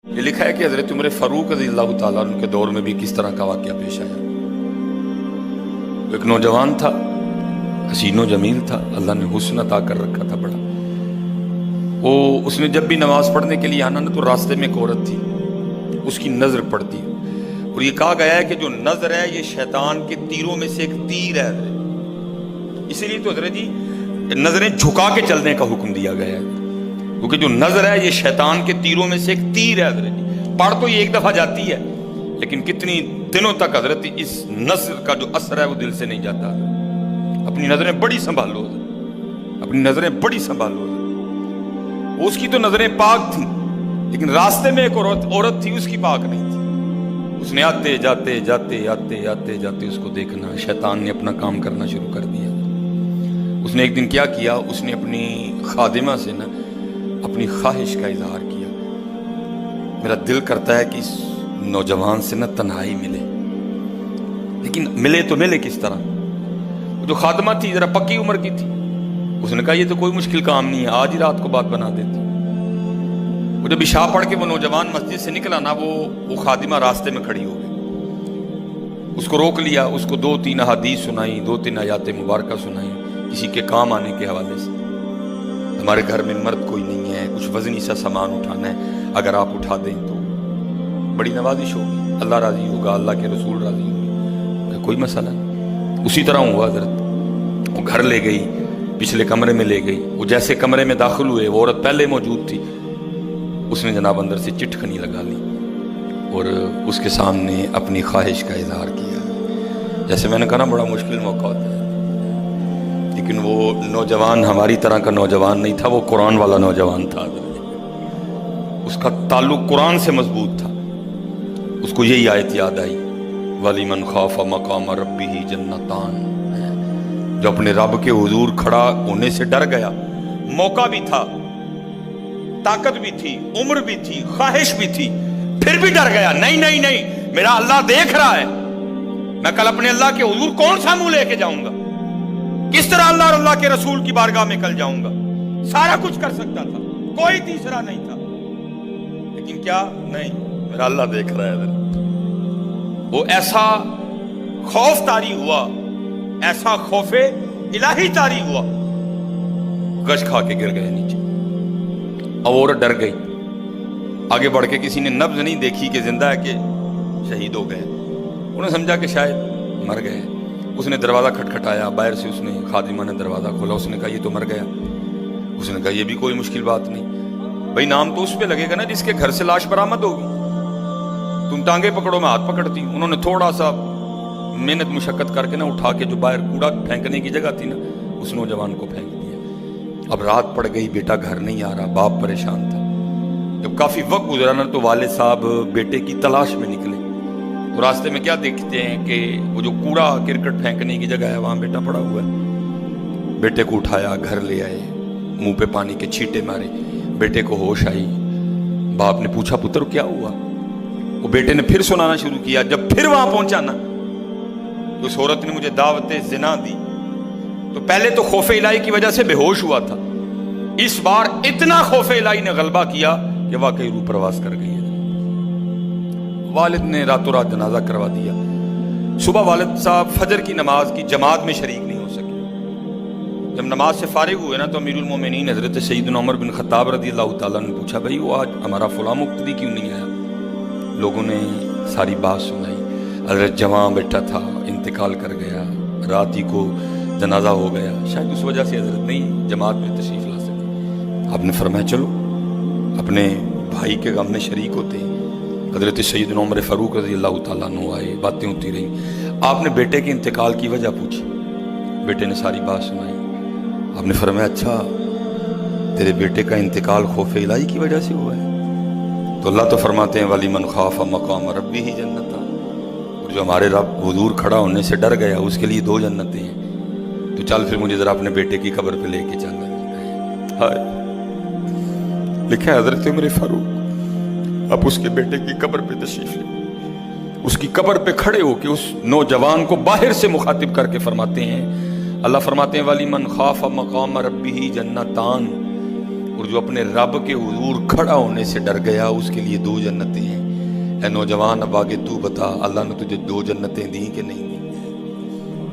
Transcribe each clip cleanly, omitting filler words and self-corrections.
یہ لکھا ہے کہ حضرت عمر فاروق رضی اللہ تعالیٰ عنہ کے دور میں بھی کس طرح کا واقعہ پیش آیا۔ ایک نوجوان تھا، حسین و جمیل تھا، اللہ نے حسن عطا کر رکھا تھا بڑا۔ اس نے جب بھی نماز پڑھنے کے لیے آنا نا تو راستے میں ایک عورت تھی، اس کی نظر پڑتی، اور یہ کہا گیا ہے کہ جو نظر ہے یہ شیطان کے تیروں میں سے ایک تیر ہے۔ اسی لیے تو حضرت جی نظریں جھکا کے چلنے کا حکم دیا گیا ہے، کیونکہ جو نظر ہے یہ شیطان کے تیروں میں سے ایک تیر ہے حضرت جی۔ پڑھ تو یہ ایک دفعہ جاتی ہے لیکن کتنی دنوں تک حضرت اس نظر کا جو اثر ہے وہ دل سے نہیں جاتا۔ اپنی نظریں بڑی سنبھالو، اپنی نظریں بڑی سنبھالو۔ اس کی تو نظریں پاک تھیں لیکن راستے میں ایک عورت تھی، اس کی پاک نہیں تھی۔ اس نے آتے جاتے جاتے آتے آتے جاتے اس کو دیکھنا، شیطان نے اپنا کام کرنا شروع کر دیا۔ اس نے ایک دن کیا کیا، اس نے اپنی خادمہ سے نا اپنی خواہش کا اظہار کیا، میرا دل کرتا ہے کہ اس نوجوان سے نا تنہائی ملے، لیکن ملے تو ملے کس طرح؟ وہ جو خادمہ تھی ذرا پکی عمر کی تھی، اس نے کہا یہ تو کوئی مشکل کام نہیں ہے، آج ہی رات کو بات بنا دیتی۔ وہ جب عشاء پڑھ کے وہ نوجوان مسجد سے نکلا نا، وہ خادمہ راستے میں کھڑی ہو گئی۔ اس کو روک لیا، اس کو 2-3 احادیث سنائی، 2-3 آیات مبارکہ سنائی کسی کے کام آنے کے حوالے سے۔ ہمارے گھر میں مرد کوئی نہیں ہے، کچھ وزنی سا سامان اٹھانا ہے، اگر آپ اٹھا دیں تو بڑی نوازش ہوگی، اللہ راضی ہوگا، اللہ کے رسول راضی ہوگا، کوئی مسئلہ نہیں۔ اسی طرح ہوا حضرت، وہ گھر لے گئی، پچھلے کمرے میں لے گئی۔ وہ جیسے کمرے میں داخل ہوئے، وہ عورت پہلے موجود تھی، اس نے جناب اندر سے چٹکنی لگا لی اور اس کے سامنے اپنی خواہش کا اظہار کیا۔ جیسے میں نے کہا نا بڑا مشکل موقع ہوتا ہے، لیکن وہ نوجوان ہماری طرح کا نوجوان نہیں تھا، وہ قرآن والا نوجوان تھا، اس کا تعلق قرآن سے مضبوط تھا۔ اس کو یہی آیت یاد آئی، وَلِمَنْ خَافَ مَقَامَ رَبِّهِ جَنَّتَانِ، جو اپنے رب کے حضور کھڑا ہونے سے ڈر گیا، موقع بھی تھا، طاقت بھی تھی، عمر بھی تھی، خواہش بھی تھی، پھر بھی ڈر گیا۔ نہیں نہیں نہیں، میرا اللہ دیکھ رہا ہے، میں کل اپنے اللہ کے حضور کون سا منہ لے کے جاؤں گا، کس طرح اللہ اور اللہ کے رسول کی بارگاہ میں کل جاؤں گا۔ سارا کچھ کر سکتا تھا، کوئی تیسرا نہیں تھا، لیکن کیا نہیں، میرا اللہ دیکھ رہا ہے۔ وہ ایسا خوف طاری ہوا، ایسا خوف الہی طاری ہوا، گش کھا کے گر گئے نیچے۔ اب عورت ڈر گئی، آگے بڑھ کے کسی نے نبض نہیں دیکھی کہ زندہ ہے کہ شہید ہو گئے، انہوں نے سمجھا کہ شاید مر گئے۔ اس نے دروازہ کھٹکھٹایا، باہر سے اس نے خادمہ نے دروازہ کھولا، اس نے کہا یہ تو مر گیا۔ اس نے کہا یہ بھی کوئی مشکل بات نہیں، بھائی نام تو اس پہ لگے گا نا جس کے گھر سے لاش برآمد ہوگی، تم ٹانگیں پکڑو میں ہاتھ پکڑتی۔ انہوں نے تھوڑا سا محنت مشقت کر کے نا اٹھا کے جو باہر کوڑا پھینکنے کی جگہ تھی نا، اس نوجوان کو پھینک دیا۔ اب رات پڑ گئی، بیٹا گھر نہیں آ رہا، باپ پریشان تھا۔ جب کافی وقت گزرا نا تو والد صاحب بیٹے کی تلاش میں نکلے، تو راستے میں کیا دیکھتے ہیں کہ وہ جو کوڑا کرکٹ پھینکنے کی جگہ ہے وہاں بیٹا پڑا ہوا ہے۔ بیٹے کو اٹھایا، گھر لے آئے، منہ پہ پانی کے چھینٹے مارے، بیٹے کو ہوش آئی۔ باپ نے پوچھا پتر کیا ہوا؟ وہ بیٹے نے پھر سنانا شروع کیا۔ جب پھر وہاں پہنچا نا، اس عورت نے مجھے دعوت زنا دی، تو پہلے تو خوف الہی کی وجہ سے بے ہوش ہوا تھا، اس بار اتنا خوف الہی نے غلبہ کیا کہ واقعی روح پرواز کر گئی ہے۔ والد نے راتوں رات جنازہ کروا دیا۔ صبح والد صاحب فجر کی نماز کی جماعت میں شریک نہیں ہو سکے۔ جب نماز سے فارغ ہوئے نا تو امیر المومنین حضرت سیدنا عمر بن خطاب رضی اللہ تعالیٰ نے پوچھا بھائی وہ آج ہمارا فلاں مقتدی کیوں نہیں آیا؟ لوگوں نے ساری بات سنائی، حضرت جوان بیٹھا تھا، انتقال کر گیا، رات ہی کو جنازہ ہو گیا، شاید اس وجہ سے حضرت نہیں جماعت میں تشریف لا سکے۔ آپ نے فرمایا چلو اپنے بھائی کے غم میں شریک ہوتے ہیں۔ حضرت سیدنا عمر فاروق رضی اللہ تعالیٰ عنہ آئے، باتیں ہوتی رہیں۔ آپ نے بیٹے کے انتقال کی وجہ پوچھی، بیٹے نے ساری بات سنائی۔ آپ نے فرمایا اچھا تیرے بیٹے کا انتقال خوف الہی کی وجہ سے ہوا ہے؟ تو اللہ تو فرماتے ہیں وَلِمَنْ خَافَ مَقَامَ رَبِّهِ جَنَّتَانِ، اور جو ہمارے رب حضور کھڑا ہونے سے ڈر گیا اس کے لیے 2 جنتیں ہیں۔ تو چل پھر مجھے ذرا اپنے بیٹے کی قبر پہ لے کے چل۔ ہائے، لکھا ہے حضرت عمر فاروق اب اس کے بیٹے کی قبر پہ تشریف لے، اس کی قبر پہ کھڑے ہو کے اس نوجوان کو باہر سے مخاطب کر کے فرماتے ہیں، اللہ فرماتے ہیں وَلِمَنْ خَافَ مَقَامَ رَبِّهِ جَنَّتَانِ، اور جو اپنے رب کے حضور کھڑا ہونے سے ڈر گیا اس کے لیے 2 جنتیں ہیں۔ اے نوجوان اب آگے تو بتا، اللہ نے تجھے 2 جنتیں دیں کہ نہیں دیں؟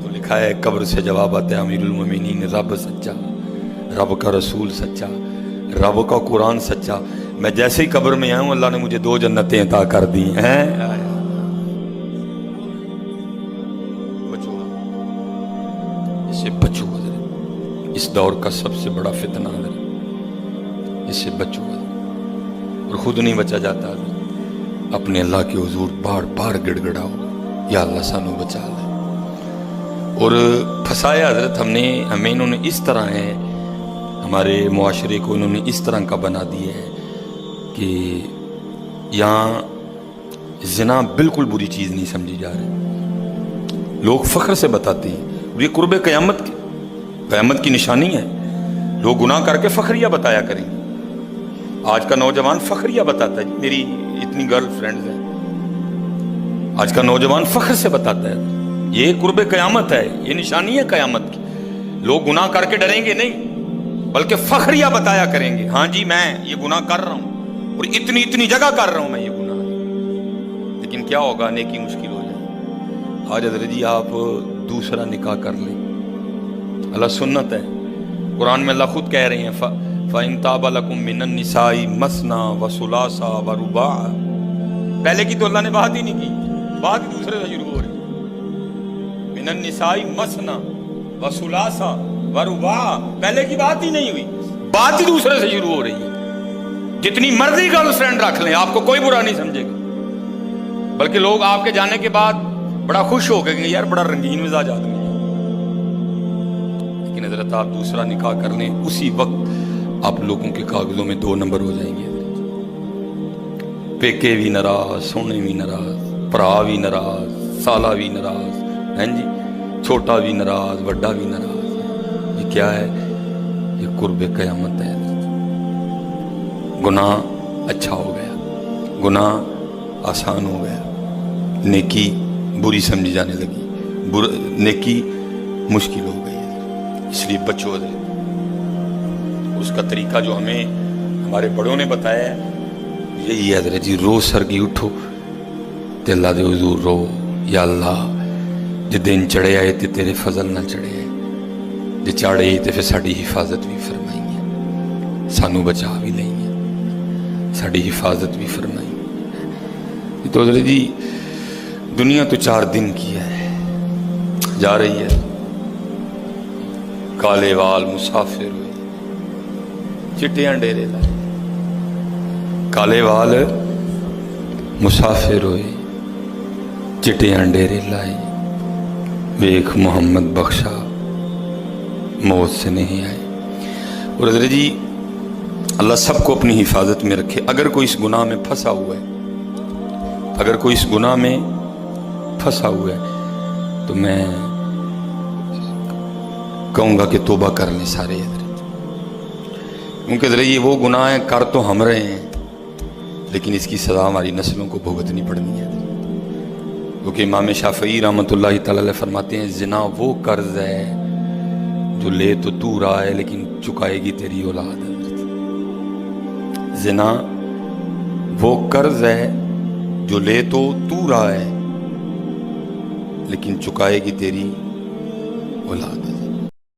تو لکھا ہے قبر سے جواب آتا ہے امیر المومنین، رب سچا، رب کا رسول سچا، رب کا قرآن سچا، میں جیسے ہی قبر میں آیا ہوں اللہ نے مجھے 2 جنتیں عطا کر دی ہیں۔ بچو اس سے بچو، اس دور کا سب سے بڑا فتنہ ہے، اس سے بچو، اور خود نہیں بچا جاتا، اپنے اللہ کے حضور بار بار گڑ گڑاؤ، یا اللہ سانو بچا لے۔ اور پھنسایا حضرت ہمیں انہوں نے اس طرح ہے، ہمارے معاشرے کو انہوں نے اس طرح کا بنا دیا ہے کہ یہاں زنا بالکل بری چیز نہیں سمجھی جا رہی، لوگ فخر سے بتاتے ہیں، اور یہ قرب قیامت کی نشانی ہے، لوگ گناہ کر کے فخریہ بتایا کریں۔ آج کا نوجوان فخریہ بتاتا ہے، میری اتنی گرل فرینڈز ہیں، آج کا نوجوان فخر سے بتاتا ہے، یہ قرب قیامت ہے، یہ نشانی ہے قیامت کی۔ لوگ گناہ کر کے ڈریں گے نہیں، بلکہ فخریہ بتایا کریں گے، ہاں جی میں یہ گناہ کر رہا ہوں اور اتنی جگہ کر رہا ہوں میں یہ گناہ۔ لیکن کیا ہوگا، نیکی مشکل ہو جائے۔ آج حضرت جی آپ دوسرا نکاح کر لیں، اللہ سنت ہے، قرآن میں اللہ خود کہہ رہے ہیں فَإِن طَابَ لَكُم مِّنَ النِّسَاءِ مَثْنَىٰ وَثُلَاثَ وَرُبَاعَ۔ پہلے کی تو اللہ نے بات ہی نہیں کی، بات ہی دوسرے سے شروع ہو رہی ہے، مِّنَ النِّسَاءِ مَثْنَىٰ وَثُلَاثَ وَرُبَاعَ، پہلے کی بات ہی نہیں ہوئی، بات ہی دوسرے سے شروع ہو رہی ہے۔ جتنی مرضی گرل فرینڈ رکھ لیں آپ کو کوئی برا نہیں سمجھے گا، بلکہ لوگ آپ کے جانے کے بعد بڑا خوش ہو گئے کہ یار بڑا رنگین مزاج آدمی ہے۔ لیکن حضرت آپ دوسرا نکاح کر لیں، اسی وقت آپ لوگوں کے کاغذوں میں 2 نمبر ہو جائیں گے، پیکے بھی ناراض، سونے بھی ناراض، پرا بھی ناراض، سالہ بھی ناراض، ہیں جی، چھوٹا بھی ناراض، بڑا بھی ناراض۔ یہ کیا ہے؟ یہ قرب قیامت ہے۔ گناہ اچھا ہو گیا، گناہ آسان ہو گیا، نیکی بری سمجھی جانے لگی، نیکی مشکل ہو گئی، اس لیے بچو حضرت۔ اس کا طریقہ جو ہمیں ہمارے بڑوں نے بتایا ہے یہی ہے حضرت جی، روز سرگی اٹھو تے اللہ دے حضور رو، یا اللہ جے دن چڑھے آئے تے تیرے فضل نہ چڑھے آئے، جے چاڑے تے پھر ساڑی حفاظت بھی فرمائی ہے، سانو بچا بھی لیں گے، ساڑی حفاظت بھی فرمائی۔ تو حضرت جی دنیا تو 4 دن کی ہے، جا رہی ہے، کالے وال مسافر ہوئے، چٹیاں ڈیرے لائے، کالے وال مسافر ہوئے، چٹیاں ڈیرے لائے، ویخ محمد بخشا موت سے نہیں آئے۔ اور حضرت جی اللہ سب کو اپنی حفاظت میں رکھے۔ اگر کوئی اس گناہ میں پھنسا ہوا ہے، اگر کوئی اس گناہ میں پھنسا ہوا ہے تو میں کہوں گا کہ توبہ کر لیں سارے حضرت، کیونکہ حضرت یہ وہ گناہ ہیں کر تو ہم رہے ہیں لیکن اس کی سزا ہماری نسلوں کو بھگتنی پڑنی ہے، کیونکہ امام شافعی رحمۃ اللہ تعالی علیہ فرماتے ہیں زنا وہ قرض ہے جو لے تو رہا ہے لیکن چکائے گی تیری اولاد۔ زنا وہ قرض ہے جو لے تو رہا ہے لیکن چکائے گی تیری اولاد۔